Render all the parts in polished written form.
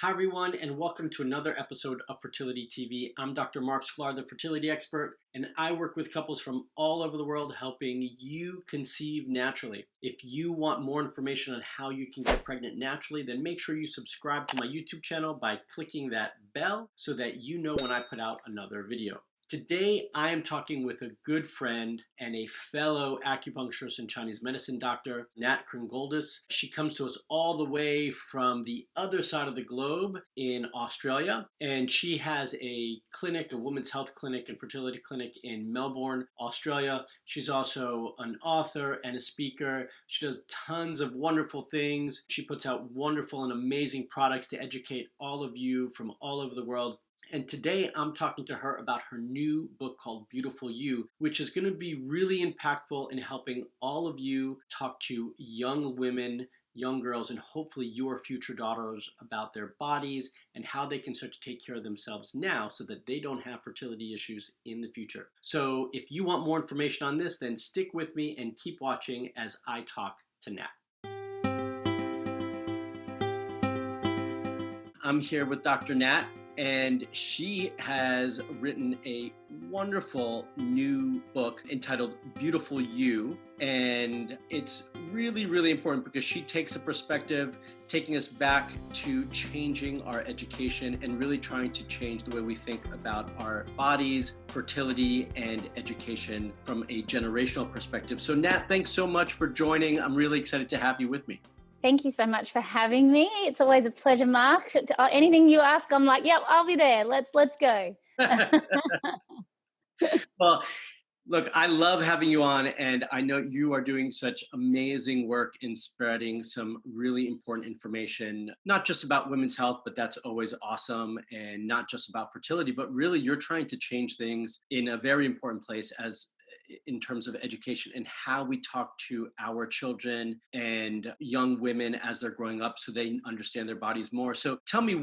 Hi, everyone, and welcome to another episode of Fertility TV. I'm Dr. Marc, Sklar, the fertility expert, and I work with couples from all over the world helping you conceive naturally. If you want more information on how you can get pregnant naturally, then make sure you subscribe to my YouTube channel by clicking that bell so that you know when I put out another video. Today, I am talking with a good friend and a fellow acupuncturist and Chinese medicine doctor, Nat Kringoudis. She comes to us all the way from the other side of the globe in Australia, and she has a clinic, a women's health clinic and fertility clinic in Melbourne, Australia. She's also an author and a speaker. She does tons of wonderful things. She puts out wonderful and amazing products to educate all of you from all over the world. And today I'm talking to her about her new book called Beautiful You, which is going to be really impactful in helping all of you talk to young women, young girls, and hopefully your future daughters about their bodies and how they can start to take care of themselves now so that they don't have fertility issues in the future. So if you want more information on this, then stick with me and keep watching as I talk to Nat. I'm here with Dr. Nat, and she has written a wonderful new book entitled Beautiful You. And it's really, really important because she takes a perspective, taking us back to changing our education and really trying to change the way we think about our bodies, fertility, and education from a generational perspective. So Nat, thanks so much for joining. I'm really excited to have you with me. Thank you so much for having me. It's always a pleasure, Marc. Anything you ask, I'm like, yep, I'll be there. Let's go. Well, look, I love having you on, and I know you are doing such amazing work in spreading some really important information, not just about women's health, but that's always awesome, and not just about fertility, but really you're trying to change things in a very important place in terms of education and how we talk to our children and young women as they're growing up so they understand their bodies more. So tell me,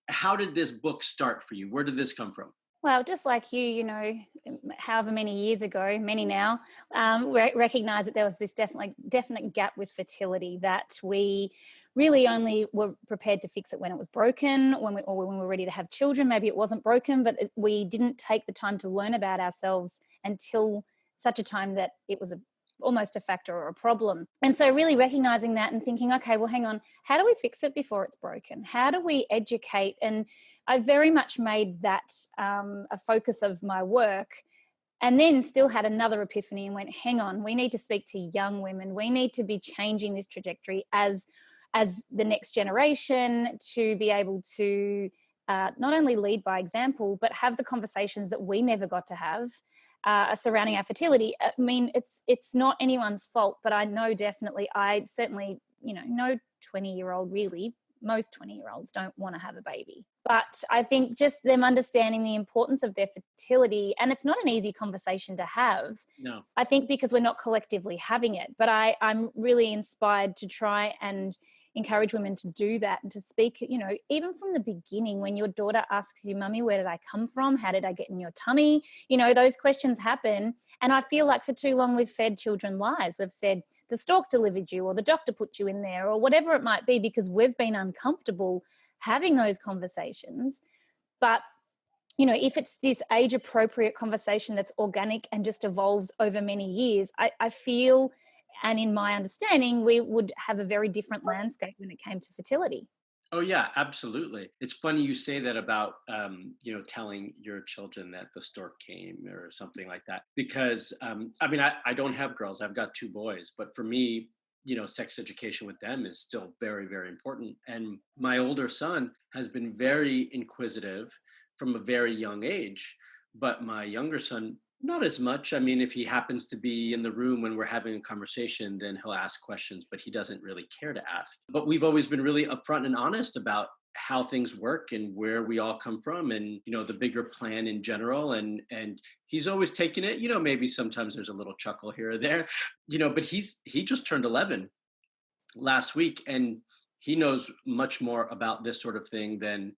how did this book start for you? Where did this come from? Well, just like you however many years ago, many now, recognized that there was this definite gap with fertility, that we really only were prepared to fix it when it was broken, when we were ready to have children. Maybe it wasn't broken, but we didn't take the time to learn about ourselves until such a time that it was almost a factor or a problem. And so really recognizing that and thinking, okay, well, hang on, how do we fix it before it's broken? How do we educate? And I very much made that a focus of my work, and then still had another epiphany and went, hang on, we need to speak to young women. We need to be changing this trajectory as the next generation to be able to not only lead by example, but have the conversations that we never got to have surrounding our fertility. I mean, it's not anyone's fault, but I know definitely, I certainly, no 20-year-old really, most 20-year-olds don't want to have a baby. But I think just them understanding the importance of their fertility, and it's not an easy conversation to have. No. I think because we're not collectively having it, but I'm really inspired to try and encourage women to do that and to speak, even from the beginning, when your daughter asks you, Mummy, where did I come from? How did I get in your tummy? Those questions happen. And I feel like for too long we've fed children lies. We've said the stork delivered you, or the doctor put you in there, or whatever it might be, because we've been uncomfortable having those conversations. But if it's this age appropriate conversation that's organic and just evolves over many years, I feel, and in my understanding, we would have a very different landscape when it came to fertility. Oh yeah, absolutely. It's funny you say that about, telling your children that the stork came or something like that, because I don't have girls. I've got two boys, but for me, sex education with them is still very, very important. And my older son has been very inquisitive from a very young age, but my younger son, not as much. I mean, if he happens to be in the room when we're having a conversation, then he'll ask questions, but he doesn't really care to ask. But we've always been really upfront and honest about how things work and where we all come from and, the bigger plan in general. And he's always taken it, maybe sometimes there's a little chuckle here or there, but he just turned 11 last week, and he knows much more about this sort of thing than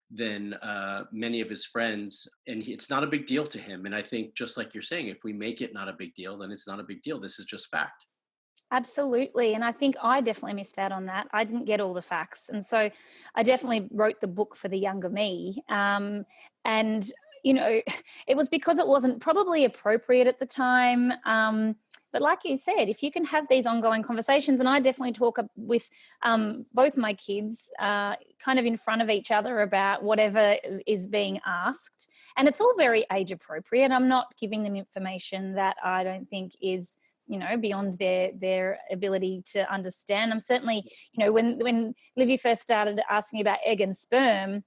many of his friends, and it's not a big deal to him. And I think, just like you're saying, if we make it not a big deal, then it's not a big deal. This is just fact. Absolutely. And I think I definitely missed out on that. I didn't get all the facts. And so I definitely wrote the book for the younger me. And, you know, it was because it wasn't probably appropriate at the time. But like you said, if you can have these ongoing conversations, and I definitely talk with both my kids kind of in front of each other about whatever is being asked. And it's all very age appropriate. I'm not giving them information that I don't think is, you know, beyond their ability to understand. I'm certainly, you know, when Livy first started asking about egg and sperm,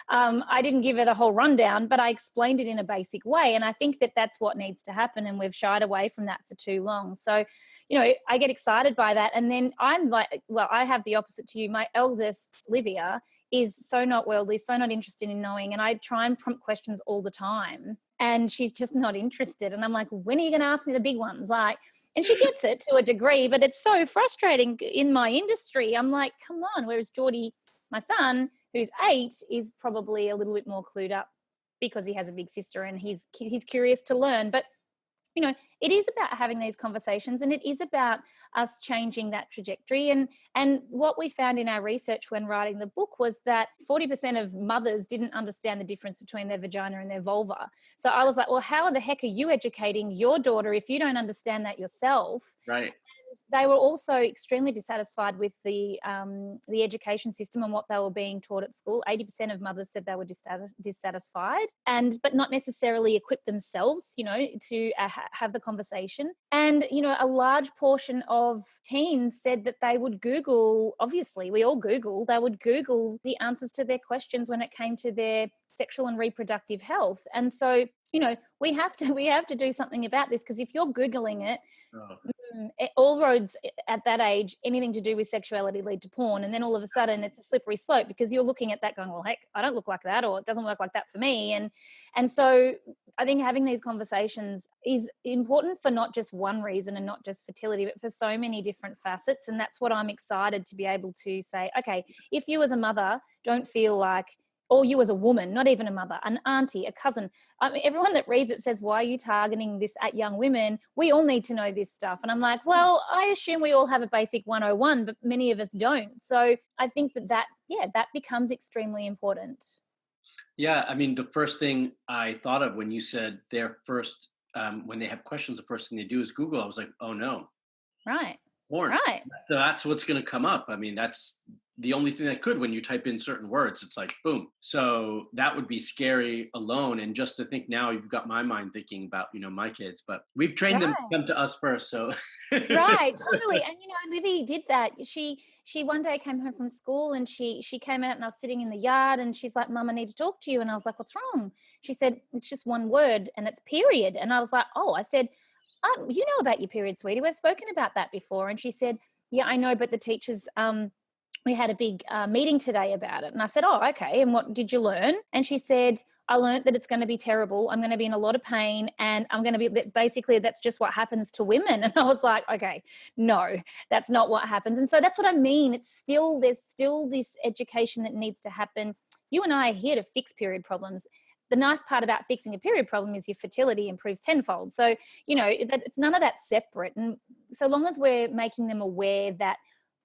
I didn't give her the whole rundown, but I explained it in a basic way. And I think that that's what needs to happen. And we've shied away from that for too long. So, you know, I get excited by that. And then I'm like, well, I have the opposite to you. My eldest, Livia, is so not worldly, so not interested in knowing. And I try and prompt questions all the time. And she's just not interested. And I'm like, when are you going to ask me the big ones? Like, and she gets it to a degree, but it's so frustrating in my industry. I'm like, come on. Whereas Geordie, my son, who's 8, is probably a little bit more clued up because he has a big sister and he's curious to learn. But you know, it is about having these conversations, and it is about us changing that trajectory. And what we found in our research when writing the book was that 40% of mothers didn't understand the difference between their vagina and their vulva. So I was like, well, how the heck are you educating your daughter if you don't understand that yourself? Right. They were also extremely dissatisfied with the education system and what they were being taught at school. 80% of mothers said they were dissatisfied, but not necessarily equipped themselves, you know, to have the conversation. And you know, a large portion of teens said that they would Google. Obviously, we all Google. They would Google the answers to their questions when it came to their sexual and reproductive health. And so, you know, we have to do something about this, because if you're Googling it, all roads at that age, anything to do with sexuality lead to porn. And then all of a sudden it's a slippery slope, because you're looking at that going, well, heck, I don't look like that, or it doesn't work like that for me. And so I think having these conversations is important for not just one reason and not just fertility, but for so many different facets. And that's what I'm excited to be able to say, okay, if you as a mother don't feel like, or you as a woman, not even a mother, an auntie, a cousin. I mean, everyone that reads it says, why are you targeting this at young women? We all need to know this stuff. And I'm like, well, I assume we all have a basic 101, but many of us don't. So I think that becomes extremely important. Yeah, I mean, the first thing I thought of when you said when they have questions, the first thing they do is Google. I was like, oh no, Right. porn. Right. So that's what's going to come up. I mean, that's the only thing that could, when you type in certain words, it's like, boom. So that would be scary alone. And just to think, now you've got my mind thinking about, you know, my kids, but we've trained them to Right. come to us first. So Right, totally. And you know, Livy did that. She one day came home from school, and she came out, and I was sitting in the yard, and she's like, Mum, I need to talk to you. And I was like, what's wrong? She said, it's just one word, and it's period. And I was like, oh, I said, you know about your period, sweetie. We've spoken about that before. And she said, yeah, I know, but the teachers we had a big meeting today about it. And I said, oh, okay. And what did you learn? And she said, I learned that it's going to be terrible. I'm going to be in a lot of pain, and I'm going to be, basically, that's just what happens to women. And I was like, okay, no, that's not what happens. And so that's what I mean. There's still this education that needs to happen. You and I are here to fix period problems. The nice part about fixing a period problem is your fertility improves tenfold. So, you know, it's none of that separate. And so long as we're making them aware that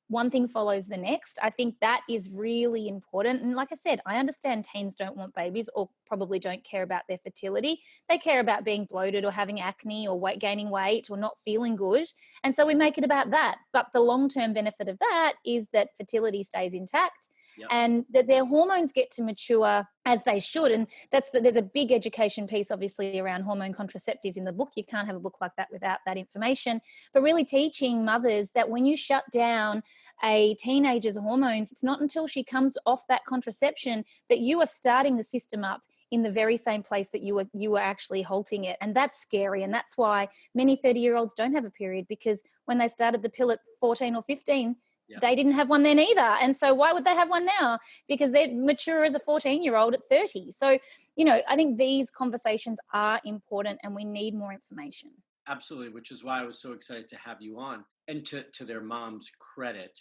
one thing follows the next, I think that is really important. And like I said, I understand teens don't want babies, or probably don't care about their fertility. They care about being bloated or having acne or gaining weight or not feeling good. And so we make it about that. But the long-term benefit of that is that fertility stays intact. Yep. And that their hormones get to mature as they should. And there's a big education piece, obviously, around hormone contraceptives in the book. You can't have a book like that without that information. But really teaching mothers that when you shut down a teenager's hormones, it's not until she comes off that contraception that you are starting the system up in the very same place that you were actually halting it. And that's scary. And that's why many 30-year-olds don't have a period, because when they started the pill at 14 or 15, they didn't have one then either. And so why would they have one now? Because they're mature as a 14-year-old at 30. So, you know, I think these conversations are important, and we need more information. Absolutely, which is why I was so excited to have you on. And to their mom's credit,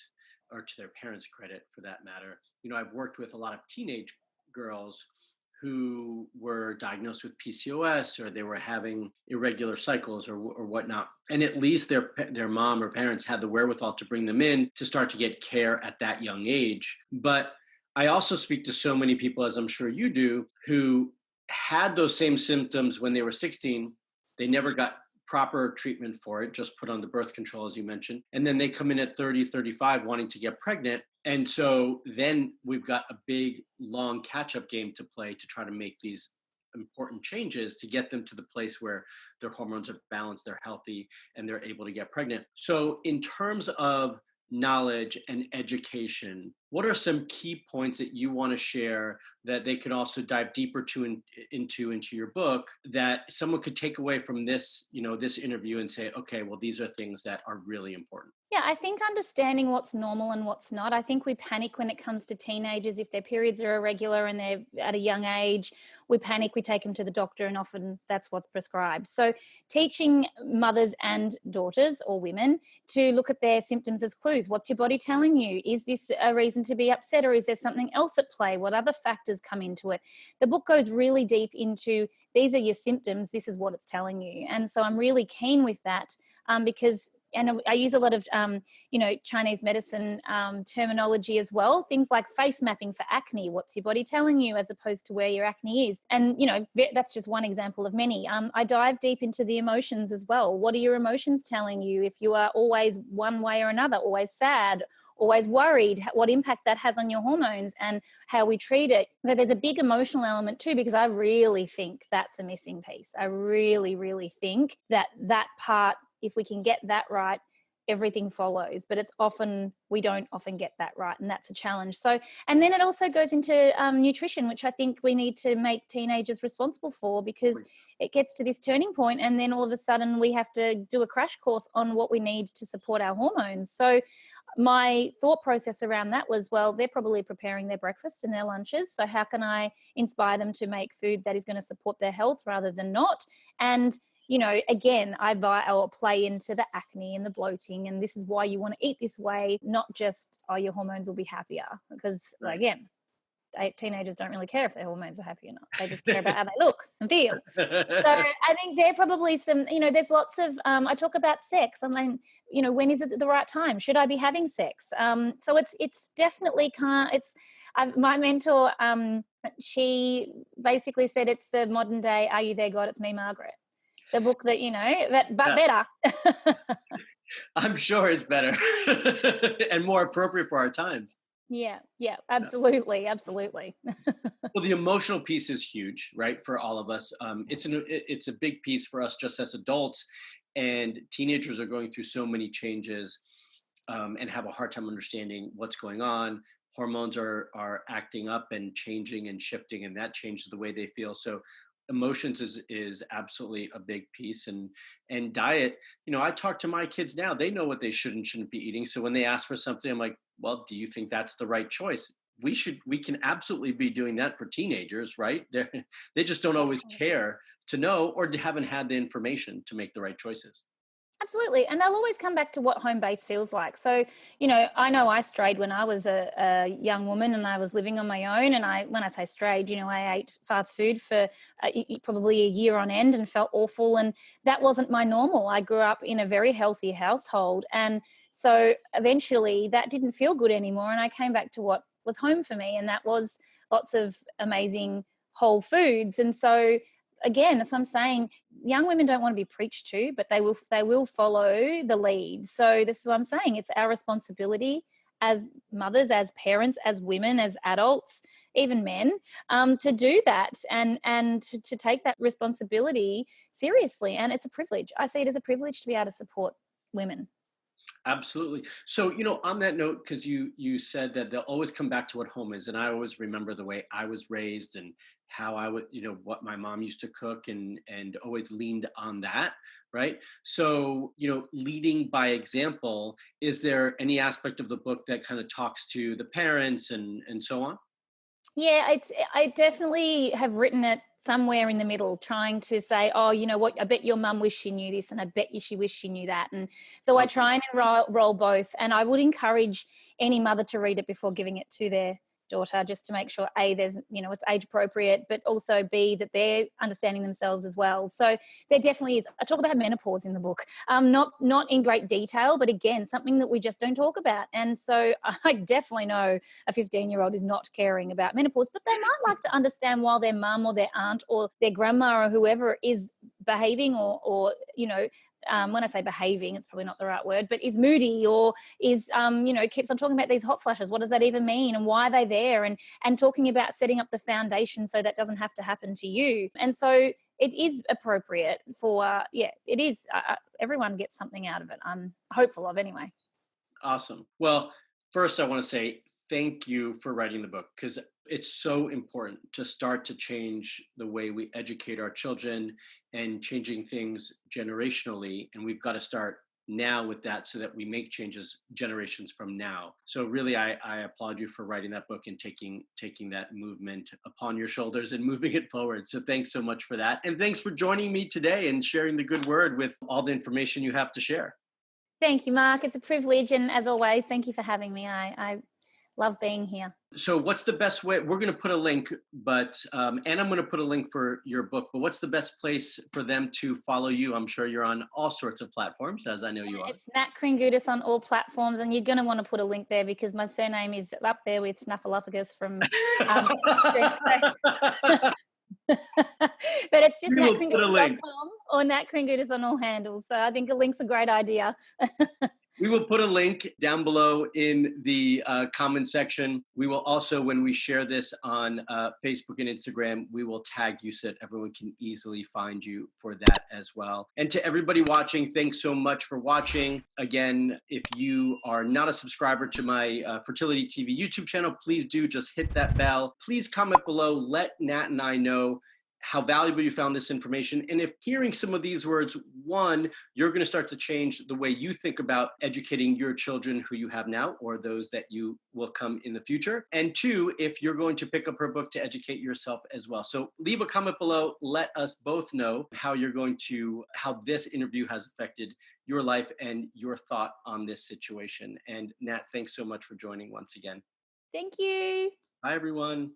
or to their parents' credit for that matter, you know, I've worked with a lot of teenage girls who were diagnosed with PCOS, or they were having irregular cycles or whatnot. And at least their mom or parents had the wherewithal to bring them in to start to get care at that young age. But I also speak to so many people, as I'm sure you do, who had those same symptoms when they were 16. They never got proper treatment for it, just put on the birth control, as you mentioned. And then they come in at 30, 35 wanting to get pregnant. And so then we've got a big, long catch-up game to play to try to make these important changes to get them to the place where their hormones are balanced, they're healthy, and they're able to get pregnant. So in terms of knowledge and education, what are some key points that you want to share that they could also dive deeper into your book, that someone could take away from this, this interview and say, okay, well, these are things that are really important? Yeah, I think understanding what's normal and what's not. I think we panic when it comes to teenagers. If their periods are irregular and they're at a young age, we panic, we take them to the doctor, and often that's what's prescribed. So teaching mothers and daughters or women to look at their symptoms as clues. What's your body telling you? Is this a reason to be upset, or is there something else at play? What other factors come into it? The book goes really deep into, these are your symptoms, this is what it's telling you. And so I'm really keen with that, because and I use a lot of, Chinese medicine terminology as well. Things like face mapping for acne. What's your body telling you, as opposed to where your acne is? And, that's just one example of many. I dive deep into the emotions as well. What are your emotions telling you? If you are always one way or another, always sad, always worried, what impact that has on your hormones and how we treat it. So there's a big emotional element too, because I really think that's a missing piece. I really, really think that part, if we can get that right, everything follows. But we don't often get that right, and that's a challenge. So, and then it also goes into nutrition, which I think we need to make teenagers responsible for, because it gets to this turning point, and then all of a sudden we have to do a crash course on what we need to support our hormones. So my thought process around that was, well, they're probably preparing their breakfast and their lunches. So how can I inspire them to make food that is going to support their health rather than not? And again, I'll play into the acne and the bloating, and this is why you want to eat this way, not just, your hormones will be happier. Because again, teenagers don't really care if their hormones are happy or not. They just care about how they look and feel. So I think there are probably some, there's lots of, I talk about sex. I'm like, when is it the right time? Should I be having sex? So it's definitely my mentor, she basically said it's the modern day, Are You There, God? It's Me, Margaret. The book that, but better. I'm sure it's better and more appropriate for our times. Yeah, absolutely. Well, the emotional piece is huge, right, for all of us. It's a big piece for us just as adults, and teenagers are going through so many changes, and have a hard time understanding what's going on. Hormones are acting up and changing and shifting, and that changes the way they feel. So emotions is absolutely a big piece, and diet. I talk to my kids now, they know what they should and shouldn't be eating. So when they ask for something, I'm like, well, do you think that's the right choice? We can absolutely be doing that for teenagers, right? They just don't always care to know, or haven't had the information to make the right choices. Absolutely. And they'll always come back to what home base feels like. So, I know I strayed when I was a young woman and I was living on my own. And when I say strayed, I ate fast food for probably a year on end and felt awful. And that wasn't my normal. I grew up in a very healthy household. And so eventually that didn't feel good anymore. And I came back to what was home for me. And that was lots of amazing whole foods. And so again, that's what I'm saying. Young women don't want to be preached to, but they will follow the lead. So this is what I'm saying. It's our responsibility as mothers, as parents, as women, as adults, even men, to do that and to take that responsibility seriously. And it's a privilege. I see it as a privilege to be able to support women. Absolutely. So, on that note, because you said that they'll always come back to what home is, and I always remember the way I was raised and how I would, what my mom used to cook, and always leaned on that, right? So, leading by example, is there any aspect of the book that kind of talks to the parents and so on? Yeah, I definitely have written it somewhere in the middle, trying to say, oh, you know what, I bet your mum wished she knew this, and I bet you she wished she knew that. And so I try and roll both. And I would encourage any mother to read it before giving it to their daughter, just to make sure A, there's, it's age appropriate, but also B, that they're understanding themselves as well. So there definitely is. I talk about menopause in the book, not in great detail, but again, something that we just don't talk about. And so I definitely know a 15-year-old is not caring about menopause, but they might like to understand why their mum or their aunt or their grandma or whoever is behaving or when I say behaving, it's probably not the right word, but is moody or is, keeps on talking about these hot flashes. What does that even mean? And why are they there? And talking about setting up the foundation so that doesn't have to happen to you. And so it is appropriate for, it is. Everyone gets something out of it. I'm hopeful of anyway. Awesome. Well, first I want to say thank you for writing the book, because it's so important to start to change the way we educate our children and changing things generationally. And we've got to start now with that so that we make changes generations from now. So really, I applaud you for writing that book and taking that movement upon your shoulders and moving it forward. So thanks so much for that. And thanks for joining me today and sharing the good word with all the information you have to share. Thank you, Mark. It's a privilege. And as always, thank you for having me. I love being here. So what's the best way? We're going to put a link, and I'm going to put a link for your book, but what's the best place for them to follow you? I'm sure you're on all sorts of platforms, as I know you are. It's Nat Kringoudis on all platforms, and you're going to want to put a link there because my surname is up there with Snuffleupagus from but it's just natkringoudis.com or Nat Kringoudis on all handles. So I think a link's a great idea. We will put a link down below in the comment section. We will also, when we share this on Facebook and Instagram, we will tag you so that everyone can easily find you for that as well. And to everybody watching, thanks so much for watching. Again, if you are not a subscriber to my Fertility TV YouTube channel, please do just hit that bell. Please comment below. Let Nat and I know how valuable you found this information. And if hearing some of these words, one, you're going to start to change the way you think about educating your children who you have now or those that you will come in the future. And two, if you're going to pick up her book to educate yourself as well. So leave a comment below. Let us both know how this interview has affected your life and your thought on this situation. And Nat, thanks so much for joining once again. Thank you. Bye, everyone.